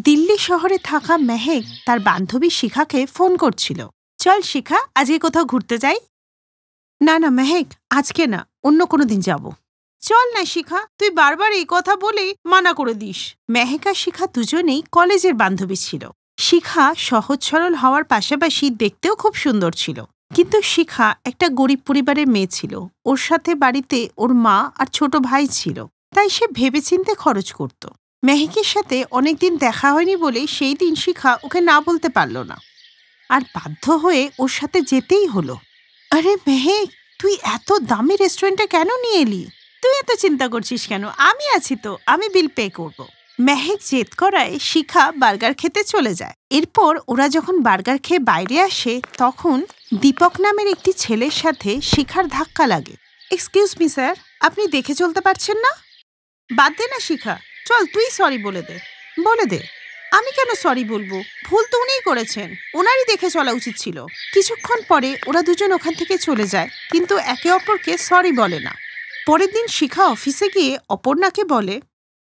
দিল্লি শহরে থাকা মেহেক তার বান্ধবী শিখাকে ফোন করছিল। চল শিখা, আজকে কোথাও ঘুরতে যাই। না না মেহেক, আজকে না, অন্য কোনো দিন যাব। চল না শিখা, তুই বারবার এই কথা বলেই মানা করে দিস। মেহেক আর শিখা দুজনেই কলেজের বান্ধবী ছিল। শিখা সহজ সরল হওয়ার পাশাপাশি দেখতেও খুব সুন্দর ছিল, কিন্তু শিখা একটা গরিব পরিবারের মেয়ে ছিল। ওর সাথে বাড়িতে ওর মা আর ছোট ভাই ছিল, তাই সে ভেবেচিন্তে খরচ করত। মেহেকের সাথে অনেকদিন দেখা হয়নি বলে সেই দিন শিখা ওকে না বলতে পারল না, আর বাধ্য হয়ে ওর সাথে যেতেই হলো। আরে মেহেক, তুই এত দামি রেস্টুরেন্টে কেন নিয়ে এলি? তুই এত চিন্তা করছিস কেন? আমি আছি তো, আমি বিল পে করব। মেহেক জেদ করায় শিখা বার্গার খেতে চলে যায়। এরপর ওরা যখন বার্গার খেয়ে বাইরে আসে, তখন দীপক নামের একটি ছেলের সাথে শিখার ধাক্কা লাগে। এক্সকিউজ মি স্যার, আপনি দেখে চলতে পারছেন না? বাদ দে না শিখা, চল তুই সরি বলে দে। বলে দে। আমি কেন সরি বলবো? ভুল তো উনিই করেছেন, ওনারই দেখে চলা উচিত ছিল। কিছুক্ষণ পরে ওরা দুজন ওখান থেকে চলে যায়, কিন্তু একে অপরকে সরি বলে না। পরের দিন শিখা অফিসে গিয়ে অপর্ণাকে বলে,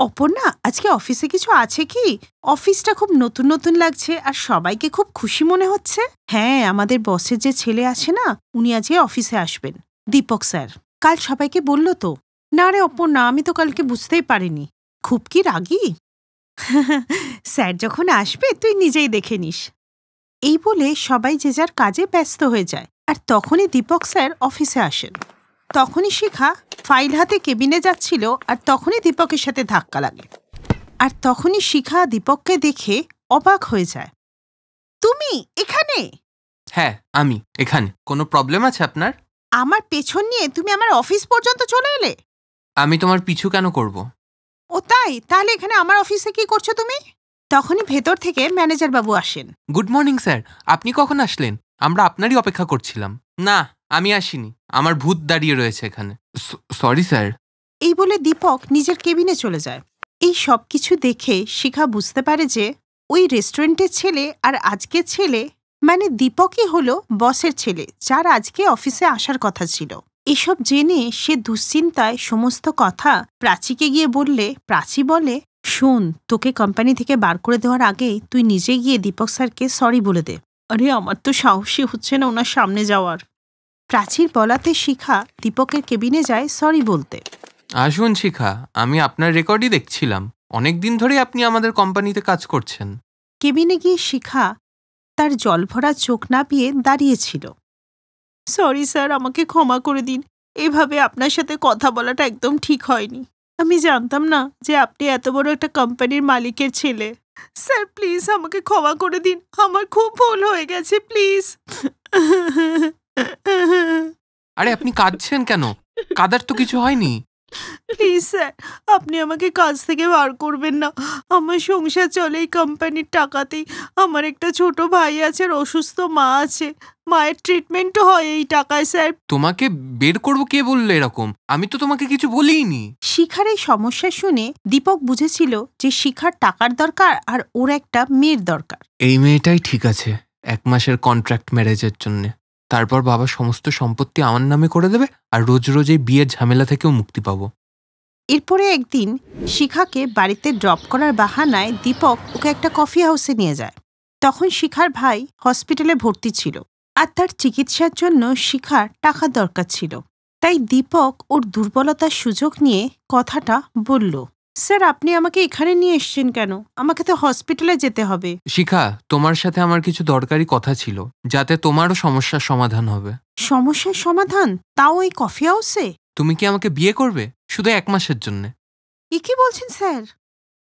অপর্ণা, আজকে অফিসে কিছু আছে কি? অফিসটা খুব নতুন নতুন লাগছে আর সবাইকে খুব খুশি মনে হচ্ছে। হ্যাঁ, আমাদের বসের যে ছেলে আছে না, উনি আজকে অফিসে আসবেন, দীপক স্যার। কাল সবাইকে বলল তো? না রে অপর্ণা, আমি তো কালকে বুঝতেই পারিনি। খুব কি রাগী? স্যার যখন আসবে তুই নিজেই দেখে নিস। এই বলে সবাই যে যার কাজে ব্যস্ত হয়ে যায়, আর তখনই দীপক স্যার অফিসে আসেন। তখনই শিখা ফাইল হাতে কেবিনে যাচ্ছিল, আর তখনই দীপকের সাথে ধাক্কা লাগে। আর তখনই শিখা দীপককে দেখে অবাক হয়ে যায়। তুমি এখানে? হ্যাঁ, আমি এখানে। কোনো প্রবলেম আছে আপনার? আমার পেছন নিয়ে তুমি আমার অফিস পর্যন্ত চলে এলে? আমি তোমার পিছু কেন করব? ও তাই? তাহলে এখানে আমার অফিসে কি করছো তুমি? তখনই ভেতর থেকে ম্যানেজার বাবু আসেন। গুড মর্নিং স্যার, আপনি কখন আসলেন? আমরা আপনারই অপেক্ষা করছিলাম। না, আমি আসিনি, আমার ভূত দাঁড়িয়ে রয়েছে এখানে। Sorry sir. এই বলে দীপক নিজের কেবিনে চলে যায়। এই সব কিছু দেখে শিখা বুঝতে পারে যে ওই রেস্টুরেন্টের ছেলে আর আজকের ছেলে মানে দীপকই হলো বসের ছেলে, যার আজকে অফিসে আসার কথা ছিল। এসব জেনে সে দুশ্চিন্তায় সমস্ত কথা প্রাচীকে গিয়ে বললে প্রাচী বলে, শোন, তোকে কোম্পানি থেকে বার করে দেওয়ার আগে তুই নিজে গিয়ে দীপক স্যারকে সরি বলে দে। আরে আমার তো সাহসী হচ্ছে না ওনার সামনে যাওয়ার। প্রাচীর বলাতে শিখা দীপকের কেবিনে যায় সরি বলতে। আসুন শিখা, আমি আপনার রেকর্ডই দেখছিলাম। অনেক দিন ধরে আপনি আমাদের কোম্পানিতে কাজ করছেন। কেবিনে গিয়ে শিখা তার জলভরা চোখ নাপিয়ে দাঁড়িয়েছিল। সরি স্যার, আমাকে ক্ষমা করে দিন। এভাবে আপনার সাথে কথা বলাটা একদম ঠিক হয়নি। আমি জানতাম না যে আপনি এত বড় একটা কোম্পানির মালিকের ছেলে। স্যার প্লিজ আমাকে ক্ষমা করে দিন, আমার খুব ভুল হয়ে গেছে, প্লিজ। আরে আপনি কাঁদছেন কেন? কাঁদার তো কিছু হয়নি। প্লিজ স্যার, আপনি আমাকে কাজ থেকে বার করবেন না। আমার সংসার চলে এই কোম্পানির টাকাতেই। আমার একটা ছোট ভাই আছে আর অসুস্থ মা আছে, মায়ের ট্রিটমেন্টও হয় এই টাকায় স্যার। তোমাকে বের করবো কে বললো এরকম? আমি তো তোমাকে কিছু বলিনি। শিখার এই সমস্যা শুনে দীপক বুঝেছিল যে শিখার টাকার দরকার আর ওর একটা মেয়ের দরকার। এই মেয়েটাই ঠিক আছে 1 মাসের কন্ট্রাক্ট ম্যারেজের জন্য। তারপর বাবা সমস্ত সম্পত্তি আমার নামে করে দেবে, আর রোজ রোজ এই বিয়ের ঝামেলা থেকেও মুক্তি পাবো। এরপরে একদিন শিখাকে বাড়িতে ড্রপ করার বাহানায় দীপক ওকে একটা কফি হাউসে নিয়ে যায়। তখন শিখার ভাই হসপিটালে ভর্তি ছিল, আর তার চিকিৎসার জন্য শিখার টাকা দরকার ছিল। তাই দীপক ওর দুর্বলতার সুযোগ নিয়ে কথাটা বলল, স্যার আপনি আমাকে এখানে নিয়ে এসছেন কেন? আমাকে তো হসপিটালে যেতে হবে। শিখা, তোমার সাথে আমার কিছু দরকারি কথা ছিল, যাতে তোমারও সমস্যার সমাধান হবে। সমস্যার সমাধান? তাও ওই কফি হাউসে? তুমি কি আমাকে বিয়ে করবে শুধু 1 মাসের জন্য? এ কি বলছেন স্যার?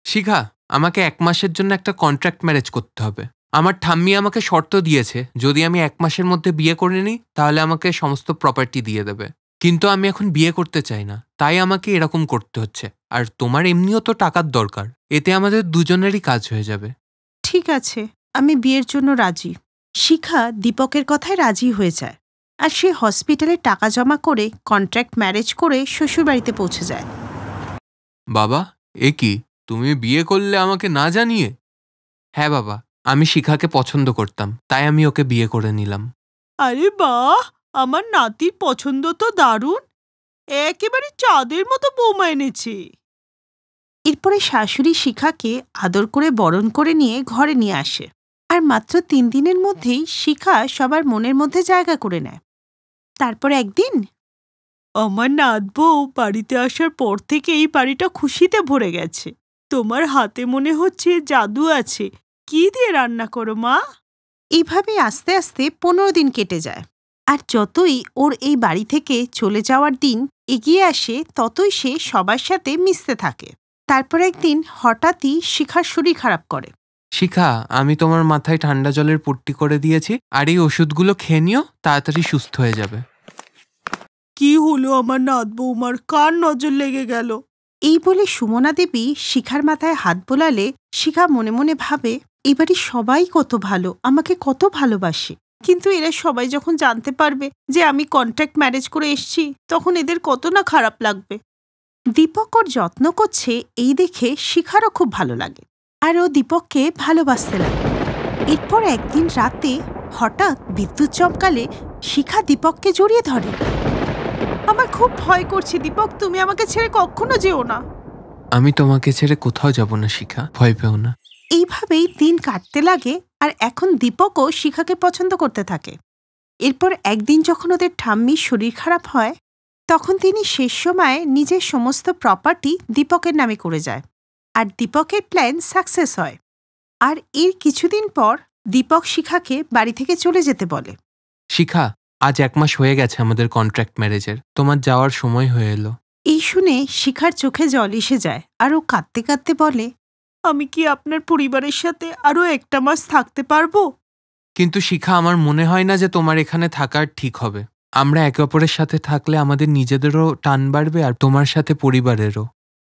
শিখা, আমাকে 1 মাসের জন্য একটা কন্ট্রাক্ট ম্যারেজ করতে হবে। আমার ঠাম্মি আমাকে শর্ত দিয়েছে, যদি আমি 1 মাসের মধ্যে বিয়ে করে নিই তাহলে আমাকে সমস্ত প্রপার্টি দিয়ে দেবে। কিন্তু আমি এখন বিয়ে করতে চাই না, তাই আমাকে এরকম করতে হচ্ছে। আর তোমার এমনিও তো টাকার দরকার, এতে আমাদের দুজনেরই কাজ হয়ে যাবে। ঠিক আছে, আমি বিয়ের জন্য রাজি। শিখা দীপকের কথায় রাজি হয়ে যায়, আর সে হসপিটালে টাকা জমা করে কন্ট্রাক্ট ম্যারেজ করে শ্বশুরবাড়িতে পৌঁছে যায়। বাবা, এ কি, তুমি বিয়ে করলে আমাকে না জানিয়ে? হ্যাঁ বাবা, আমি শিখাকে পছন্দ করতাম, তাই আমি ওকে বিয়ে করে নিলাম। আরে বাহ, আমার নাতির পছন্দ তো দারুণ, একেবারে চাঁদের মতো বৌমা এনেছে। এরপরে শাশুড়ি শিখাকে আদর করে বরণ করে নিয়ে ঘরে নিয়ে আসে। আর মাত্র 3 দিনের মধ্যেই শিখা সবার মনের মধ্যে জায়গা করে নেয়। তারপর একদিন, আমার নাত বউ বাড়িতে আসার পর থেকে এই বাড়িটা খুশিতে ভরে গেছে। তোমার হাতে মনে হচ্ছে জাদু আছে। কি দিয়ে রান্না করো মা? এইভাবে আস্তে আস্তে 15 দিন কেটে যায়। আর যতই ওর এই বাড়ি থেকে চলে যাওয়ার দিন এগিয়ে আসে, ততই সে সবার সাথে মিশতে থাকে। তারপর একদিন হঠাৎই শিখার শরীর খারাপ করে। শিখা, আমি তোমার মাথায় ঠান্ডা জলের পট্টি করে দিয়েছি, আর এই ওষুধগুলো খেয়ে নিও, তাড়াতাড়ি সুস্থ হয়ে যাবে। কি হলো আমার নাত বৌমার? কার নজর লেগে গেল? এই বলে সুমনা দেবী শিখার মাথায় হাত বোলালে শিখা মনে মনে ভাবে, এবারে সবাই কত ভালো, আমাকে কত ভালোবাসে। কিন্তু এরা সবাই যখন জানতে পারবে যে আমি কন্ট্রাক্ট ম্যারেজ করে এসেছি, তখন এদের কত না খারাপ লাগবে। দীপক ওর যত্ন করছে এই দেখে শিখারও খুব ভালো লাগে, আর ও দীপককে ভালোবাসতে লাগে। এরপর একদিন রাতে হঠাৎ বিদ্যুৎ চমকালে শিখা দীপককে জড়িয়ে ধরে। আমার খুব ভয় করছে দীপক, তুমি আমাকে ছেড়ে কখনো যেও না। আমি তোমাকে ছেড়ে কোথাও যাব না শিখা, ভয় পেও না। এইভাবেই দিন কাটতে লাগে, আর এখন দীপকও শিখাকে পছন্দ করতে থাকে। এরপর একদিন যখন ওদের ঠাম্মির শরীর খারাপ হয়, তখন তিনি শেষ সময়ে নিজের সমস্ত প্রপার্টি দীপকের নামে করে যায়, আর দীপকের প্ল্যান সাকসেস হয়। আর এর কিছুদিন পর দীপক শিখাকে বাড়ি থেকে চলে যেতে বলে। শিখা, আজ 1 মাস হয়ে গেছে আমাদের কন্ট্রাক্ট ম্যারেজের, তোমার যাওয়ার সময় হয়ে এলো। এই শুনে শিখার চোখে জল এসে যায়, আর ও কাঁদতে কাঁদতে বলে, আমি কি আপনার পরিবারের সাথে আরো 1টা মাস থাকতে পারবো? কিন্তু শিখা, আমার মনে হয় না যে তোমার এখানে থাকার ঠিক হবে। আমরা একে অপরের সাথে থাকলে আমাদের নিজেদেরও টান বাড়বে, আর তোমার সাথে পরিবারেরও।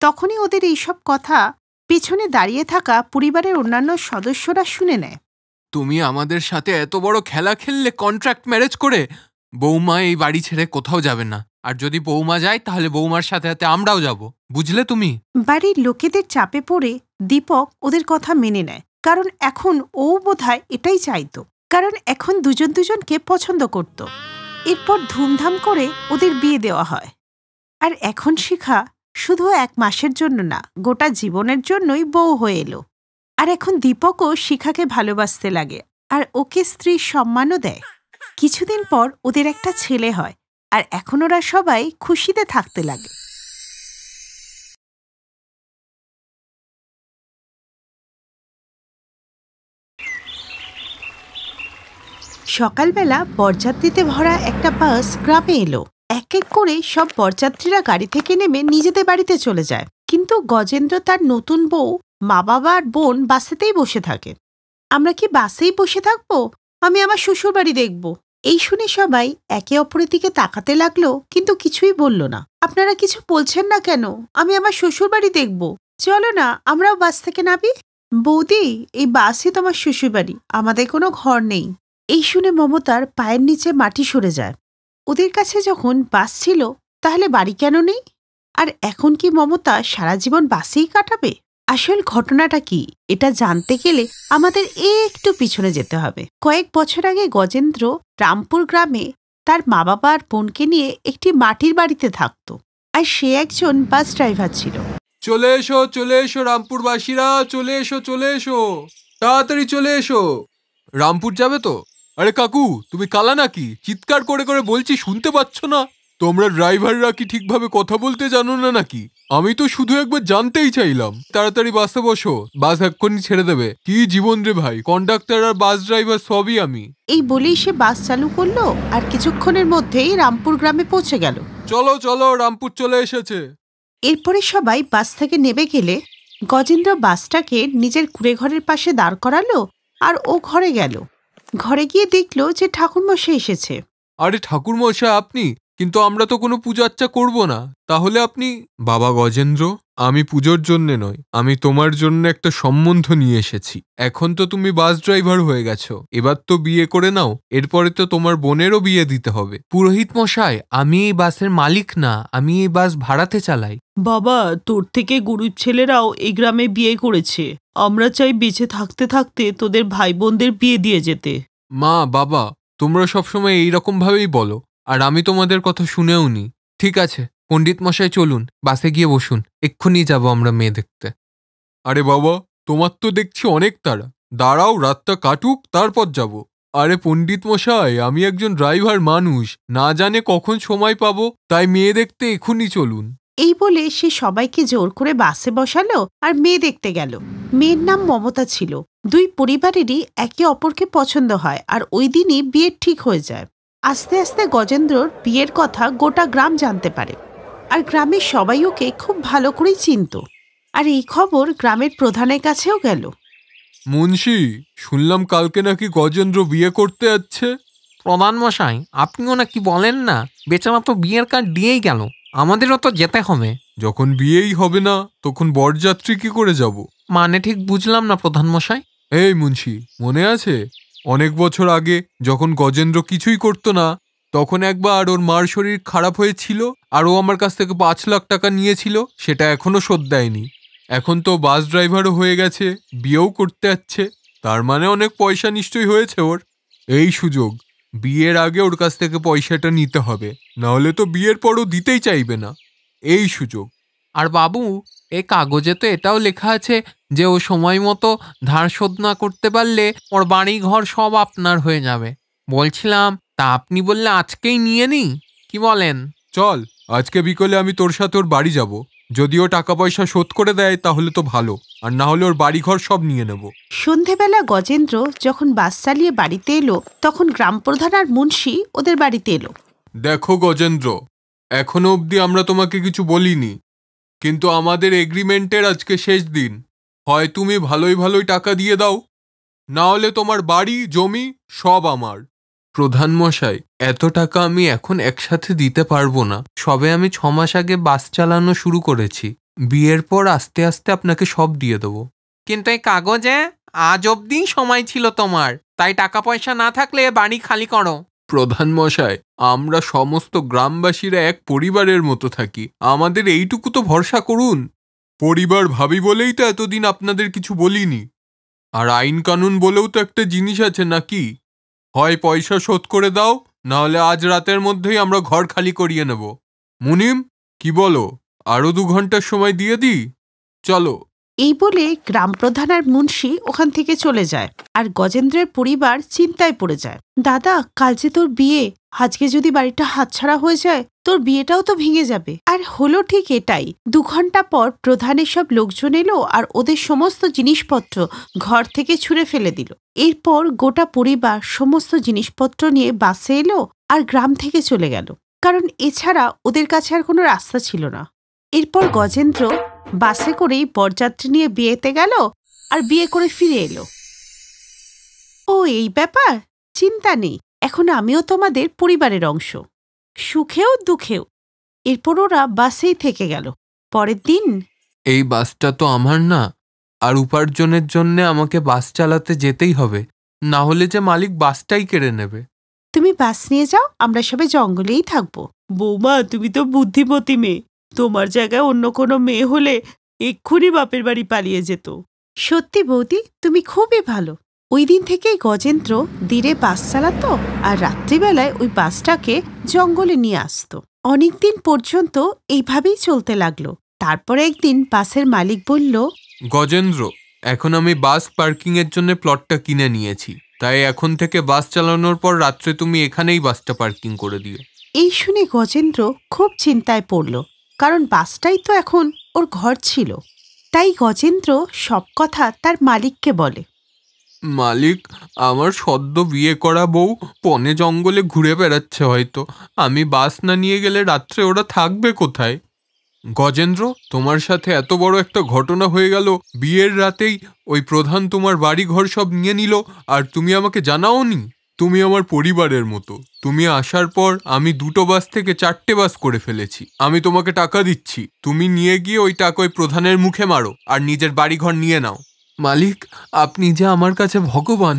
তখনই ওদের এইসব কথা পেছনে দাঁড়িয়ে থাকা পরিবারের অন্যান্য সদস্যরা শুনে নেয়। তুমি আমাদের সাথে এত বড় খেলা খেললে কন্ট্রাক্ট ম্যারেজ করে? বৌমা এই বাড়ি ছেড়ে কোথাও যাবে না, আর যদি বৌমা যায় তাহলে বৌমার সাথে সাথে আমরাও যাব, বুঝলে তুমি? বাড়ির লোকেদের চাপে পড়ে দীপক ওদের কথা মেনে নেয়, কারণ এখন ও বোধহয় এটাই চাইতো, কারণ এখন দুজন দুজনকে পছন্দ করত। এরপর ধুমধাম করে ওদের বিয়ে দেওয়া হয়। আর এখন শিখা শুধু 1 মাসের জন্য না, গোটা জীবনের জন্যই বউ হয়ে এলো। আর এখন দীপকও শিখাকে ভালোবাসতে লাগে, আর ওকে স্ত্রীর সম্মানও দেয়। কিছুদিন পর ওদের একটা ছেলে হয়, আর এখন ওরা সবাই খুশিতে থাকতে লাগে। সকালবেলা বরযাত্রীতে ভরা একটা বাস গ্রামে এলো। এক এক করে সব বরযাত্রীরা গাড়ি থেকে নেমে নিজেদের বাড়িতে চলে যায়, কিন্তু গজেন্দ্র তার নতুন বউ, মা বাবা আর বোন বাসেতেই বসে থাকে। আমরা কি বাসেই বসে থাকবো? আমি আমার শ্বশুর বাড়ি দেখব। এই শুনে সবাই একে অপরের দিকে তাকাতে লাগলো, কিন্তু কিছুই বলল না। আপনারা কিছু বলছেন না কেন? আমি আমার শ্বশুর বাড়ি দেখব। চলো না, আমরাও বাস থেকে নামি। বৌদি, এই বাসই তোমার শ্বশুর বাড়ি, আমাদের কোনো ঘর নেই। এই শুনে মমতার পায়ের নিচে মাটি সরে যায়। ওদের কাছে যখন বাস ছিল, তাহলে বাড়ি কেন নেই? আর এখন কি মমতা সারা জীবন বাসেই কাটাবে? আসল ঘটনাটা কি, এটা জানতে গেলে আমাদের একটু পিছনে যেতে হবে। কয়েক বছর আগে গজেন্দ্র রামপুর গ্রামে তার মা বাবা আর বোনকে নিয়ে একটি মাটির বাড়িতে থাকত, আর সে একজন বাস ড্রাইভার ছিল। চলে এসো রামপুরবাসীরা, চলে এসো, তাড়াতাড়ি চলে এসো। রামপুর যাবে তো? আরে কাকু, তুমি কালা নাকি? চিৎকার করে করে বলছি, শুনতে পাচ্ছ না? তোমরা ড্রাইভাররা কি ঠিকভাবে কথা বলতে জানো না নাকি? আমি তো শুধু একবার জানতেই চাইলাম। তাড়াতাড়ি বাসে বসো, বাস এক্ষুনি ছেড়ে দেবে। কি জীবন রে ভাই, কন্ডাক্টর আর বাস ড্রাইভার সবই আমি। এই বলেই সে বাস চালু করলো, আর কিছুক্ষণের মধ্যেই রামপুর গ্রামে পৌঁছে গেল। চলো, রামপুর চলে এসেছে। এরপরে সবাই বাস থেকে নেমে গেলে গজেন্দ্র বাসটাকে নিজের কুঁড়েঘরের পাশে দাঁড় করালো, আর ও ঘরে গেল। ঘরে গিয়ে দেখলো যে ঠাকুরমশাই এসেছে। আরে ঠাকুরমশাই আপনি? কিন্তু আমরা তো কোনো পূজা আর্চা করবো না, তাহলে আপনি? বাবা গজেন্দ্র, আমি পুজোর জন্যে নয়, আমি তোমার জন্য একটা সম্বন্ধ নিয়ে এসেছি। এখন তো তুমি বাস ড্রাইভার হয়ে গেছো, এবার তো বিয়ে করে নাও, এরপরে তো তোমার বোনেরও বিয়ে দিতে হবে। পুরোহিত মশাই, আমি এই বাসের মালিক না, আমি এই বাস ভাড়াতে চালাই। বাবা, তোর থেকে গরিব ছেলেরাও এই গ্রামে বিয়ে করেছে। আমরা চাই বেঁচে থাকতে থাকতে তোদের ভাই বোনদের বিয়ে দিয়ে যেতে। মা বাবা, তোমরা সবসময় এইরকম ভাবেই বলো, আর আমি তোমাদের কথা শুনেও নি। ঠিক আছে, পণ্ডিত মশাই চলুন, বাসে গিয়ে বসুন, এক্ষুনি যাব আমরা মেয়ে দেখতে। আরে বাবা, তোমার তো দেখছি অনেক তাড়া। দাঁড়াও, রাতটা কাটুক, তারপর যাব। আরে পণ্ডিত মশাই, আমি একজন ড্রাইভার মানুষ, না জানে কখন সময় পাবো, তাই মেয়ে দেখতে এক্ষুনি চলুন। এই বলে সে সবাইকে জোর করে বাসে বসালো আর মেয়ে দেখতে গেল। মেয়ের নাম মমতা ছিল। দুই পরিবারেরই একে অপরকে পছন্দ হয় আর ওই দিনই বিয়ে ঠিক হয়ে যায়। আস্তে আস্তে গজেন্দ্রর বিয়ের কথা গোটা গ্রাম জানতে পারে, আর গ্রামের সবাই ওকে খুব ভালো করেই চিনত। আর এই খবর গ্রামের প্রধানের কাছেও গেল। মুন্সি, শুনলাম কালকে নাকি গজেন্দ্র বিয়ে করতে যাচ্ছে। প্রধান মশাই, আপনিও না কি বলেন না, বেচারা তো বিয়ের কার্ড দিয়েই গেল, আমাদেরও তো যেতে হবে। যখন বিয়েই হবে না, তখন বরযাত্রী কি করে যাব? মানে ঠিক বুঝলাম না প্রধান মশাই। এই মুন্সি, মনে আছে অনেক বছর আগে যখন গজেন্দ্র কিছুই করতো না, তখন একবার ওর মার শরীর খারাপ হয়েছিল আর ও আমার কাছ থেকে 5 লাখ টাকা নিয়েছিল, সেটা এখনো শোধ দেয়নি। এখন তো বাস ড্রাইভারও হয়ে গেছে, বিয়েও করতে যাচ্ছে, তার মানে অনেক পয়সা নিশ্চয়ই হয়েছে ওর। এই সুযোগ, বিয়ের আগে ওর কাছ থেকে পয়সাটা নিতে হবে, নাহলে তো বিয়ের পরও দিতেই চাইবে না। এই সুযোগ। আর বাবু, এই কাগজে তো এটাও লেখা আছে যে ও সময় মতো ধার শোধ না করতে পারলে ওর বাড়ি ঘর সব আপনার হয়ে যাবে। বলছিলাম, তা আপনি বললে আজকেই নিয়ে নিই, কি বলেন? চল, আজকে বিকেলে আমি তোর সাথে ওর বাড়ি যাব। যদি ও টাকা পয়সা শোধ করে দেয় তাহলে তো ভালো, আর না হলে ওর বাড়িঘর সব নিয়ে নেব। সন্ধেবেলা গজেন্দ্র যখন বাস চালিয়ে বাড়িতে এলো, তখন গ্রাম প্রধান আর মুন্সি ওদের বাড়িতে এলো। দেখো গজেন্দ্র, এখনো অবধি আমরা তোমাকে কিছু বলিনি, কিন্তু আমাদের এগ্রিমেন্টের আজকে শেষ দিন। হয় তুমি ভালোই ভালোই টাকা দিয়ে দাও, না হলে তোমার বাড়ি জমি সব আমার। প্রধান মশাই, এত টাকা আমি এখন একসাথে দিতে পারবো না। সবে আমি 6 মাস আগে বাস চালানো শুরু করেছি, বিয়ের পর আস্তে আস্তে আপনাকে সব দিয়ে দেবো। কিন্তু এই কাগজে আজ অবধি সময় ছিল তোমার, তাই টাকা পয়সা না থাকলে বাড়ি খালি করো। প্রধান মশাই, আমরা সমস্ত গ্রামবাসীরা এক পরিবারের মতো থাকি, আমাদের এইটুকু তো ভরসা করুন। পরিবার ভাবি বলেই তো এতদিন আপনাদের কিছু বলিনি। আর আইন কানুন বলেও তো একটা জিনিস আছে নাকি? হয় পয়সা শোধ করে দাও, না হলে আজ রাতের মধ্যেই আমরা ঘর খালি করিয়ে নেব। মুনিম, কি বলো, আরো 2 ঘন্টার সময় দিয়ে দিই? চলো। এই বলে গ্রাম প্রধান আর মুন্সি ওখান থেকে চলে যায়, আর গজেন্দ্রের পরিবার চিন্তায় পড়ে যায়। দাদা, কাল যে তোর বিয়ে, আজকে যদি বাড়িটা হাতছাড়া হয়ে যায়, তোর বিয়েটাও তো ভেঙে যাবে। আর হলো ঠিক এটাই। 2 ঘন্টা পর প্রধানের সব লোকজন এলো আর ওদের সমস্ত জিনিসপত্র ঘর থেকে ছুঁড়ে ফেলে দিল। এরপর গোটা পরিবার সমস্ত জিনিসপত্র নিয়ে বাসে এলো আর গ্রাম থেকে চলে গেল, কারণ এছাড়া ওদের কাছে আর কোনো রাস্তা ছিল না। এরপর গজেন্দ্র বাসে করেই বরযাত্রী নিয়ে বিয়েতে গেল আর বিয়ে করে ফিরে এলো। ও এই ব্যাপার, চিন্তা নেই, এখন আমিও তোমাদের পরিবারের অংশ, সুখেও দুঃখেও। এরপর ওরা বাসেই থেকে গেল। পরের দিন, এই বাসটা তো আমার না, আর উপার্জনের জন্য আমাকে বাস চালাতে যেতেই হবে, না হলে যে মালিক বাসটাই কেড়ে নেবে। তুমি বাস নিয়ে যাও, আমরা সবাই জঙ্গলেই থাকবো। বৌমা, তুমি তো বুদ্ধিমতী মেয়ে, তোমার জায়গায় অন্য কোনো মেয়ে হলে এক্ষুনি বাপের বাড়ি পালিয়ে যেত। সত্যি বৌদি, তুমি খুবই ভালো। ওই দিন থেকেই গজেন্দ্র দিনে বাস চালাতো আর রাত্রিবেলায় ওই বাসটাকে জঙ্গলে নিয়ে আসতো। অনেকদিন পর্যন্ত এইভাবেই চলতে লাগলো। তারপরে একদিন বাসের মালিক বলল, গজেন্দ্র, এখন আমি বাস পার্কিং এর জন্য প্লটটা কিনে নিয়েছি, তাই এখন থেকে বাস চালানোর পর রাত্রে তুমি এখানেই বাসটা পার্কিং করে দিও। এই শুনে গজেন্দ্র খুব চিন্তায় পড়ল, কারণ বাসটাই তো এখন ওর ঘর ছিল। তাই গজেন্দ্র সব কথা তার মালিককে বলে। মালিক, আমার সদ্য বিয়ে করা বউ বনে জঙ্গলে ঘুরে বেড়াচ্ছে, হয়তো আমি বাস না নিয়ে গেলে রাত্রে ওরা থাকবে কোথায়? গজেন্দ্র, তোমার সাথে এত বড় একটা ঘটনা হয়ে গেল, বিয়ের রাতেই ওই প্রধান তোমার বাড়ি ঘর সব নিয়ে নিল, আর তুমি আমাকে জানাওনি। তুমি আমার পরিবারের মতো, তুমি আসার পর আমি 2টো বাস থেকে 4টে বাস করে ফেলেছি। আমি তোমাকে টাকা দিচ্ছি, তুমি নিয়ে গিয়ে ওই টাকা ওই প্রধানের মুখে মারো আর নিজের বাড়িঘর নিয়ে নাও। মালিক, আপনি যে আমার কাছে ভগবান,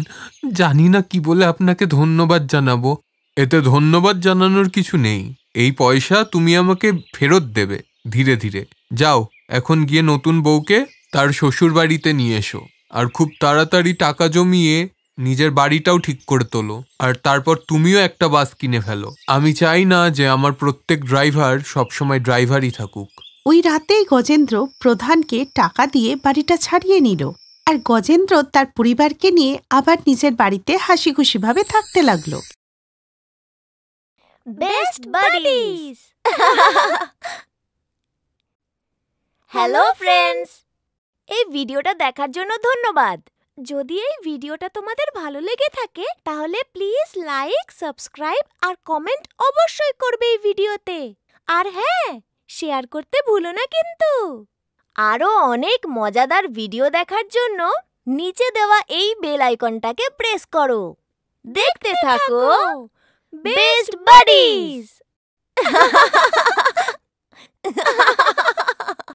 জানি না কি বলে আপনাকে ধন্যবাদ জানাবো। এতে ধন্যবাদ জানানোর কিছু নেই, এই পয়সা তুমি আমাকে ফেরত দেবে ধীরে ধীরে। যাও, এখন গিয়ে নতুন বউকে তার শ্বশুর বাড়িতে নিয়ে এসো, আর খুব তাড়াতাড়ি টাকা জমিয়ে নিজের বাড়িটাও ঠিক করে তোলো, আর তারপর তুমিও একটা বাস কিনে ফেলো। আমি চাই না যে আমার প্রত্যেক ড্রাইভার সবসময় ড্রাইভারই থাকুক। ওই রাতেই গজেন্দ্র প্রধানকে টাকা দিয়ে বাড়িটা ছাড়িয়ে নিল, আর গজেন্দ্র তার পরিবারকে নিয়ে আবার নিজের বাড়িতে হাসি খুশিভাবে থাকতে লাগলো। Best buddies. হ্যালো ফ্রেন্ডস, এই ভিডিওটা দেখার জন্য ধন্যবাদ। যদি এই ভিডিওটা তোমাদের ভালো লেগে থাকে তাহলে প্লিজ লাইক, সাবস্ক্রাইব আর কমেন্ট অবশ্যই করবে এই ভিডিওতে। আর হ্যাঁ, শেয়ার করতে ভুলো না কিন্তু। আরো অনেক মজাদার ভিডিও দেখার জন্য নিচে দেওয়া এই বেল আইকনটাকে প্রেস করো। দেখতে থাকো বেস্ট বাডিজ।